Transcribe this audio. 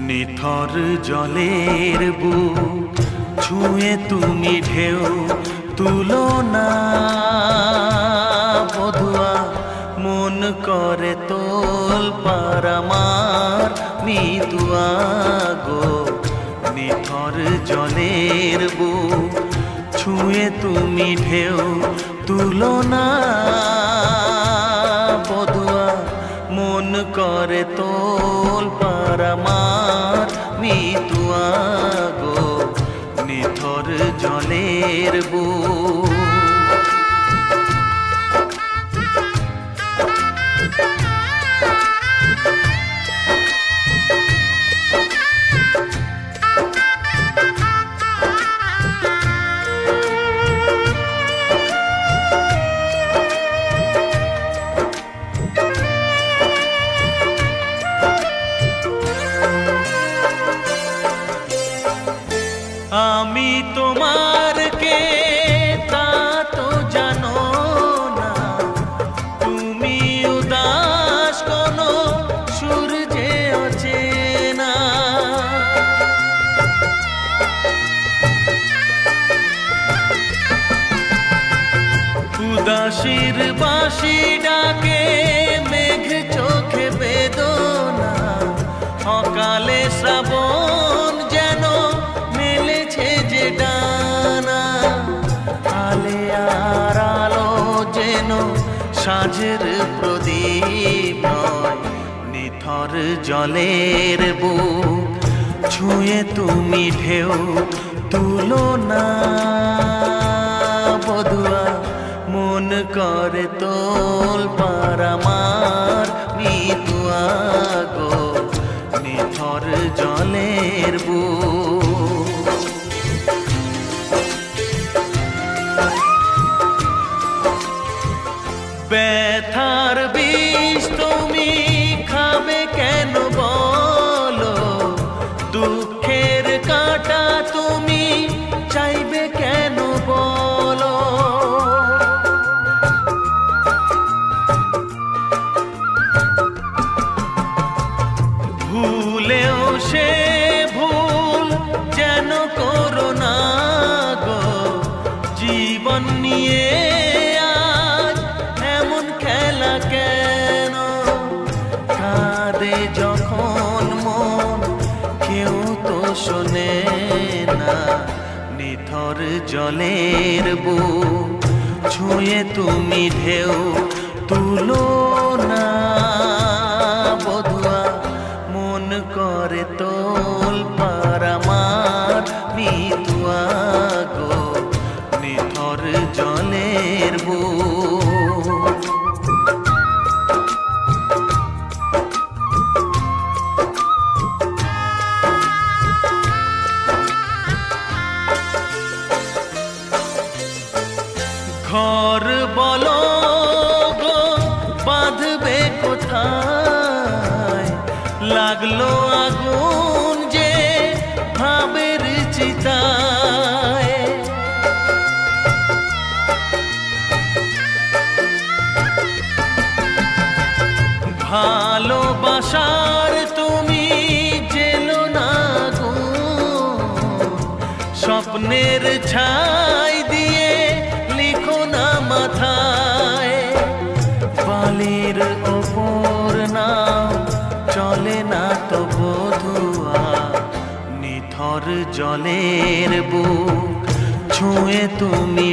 নিথর জলের বুক ছুঁয়ে তুমি ঢেউ তুলো না বধুয়া, মন করে তোল পার আমার মিতুয়া গো। নিথর জলের বুক ছুঁয়ে তুমি ঢেউ তুলো না বধুয়া, মন করে তোল পার আমার মিতুয়া গো। নিথর জলের বুক আমি তোমার কে তা তো জানো না, তুমি উদাস কোনো সূর্যে অচেনা। উদাসীর বাঁশি ডাকে মেঘ চোখে বেদনা, অকালে শ্রাবণ যেন মেলেছে যে ডানা। আলে আর আলো যেন সাঁঝের প্রদীপ নয়, নিথর জলের বুক ছুঁয়ে তুমি ঢেউ তুলো না বধুয়া, মন করে তোল পার আমার মিতুয়া গো। নিথর জলের বুক ব্যথার বিষ তুমি খাবে কেন বলো, দুঃখের কাঁটা তুমি চাইবে কেন বলো। ভুলেও সে ভুল যেন করো না গো, জীবন নিয়ে আজ এমন খেলা কেন। কাঁদে যখন মন কেউ তো শোনে না, নিথর জলের বুক ছুঁয়ে তুমি ঢেউ তুলো না বধুয়া, মন করে তোল পার আমার মিতুয়া গো। নিথর জলের বুক ঘর বলো গো বাঁধবে কোথায়, লাগলো আগুন যে ভাবের চিতায়। ভালোবাসার তুমি জেলো না গো, স্বপ্নের ছাই দিয়ে লিখো না মাথায়। বালির ওপর নাও চলে না তো বধুয়া, নিথর জলের বুক ছুঁয়ে তুমি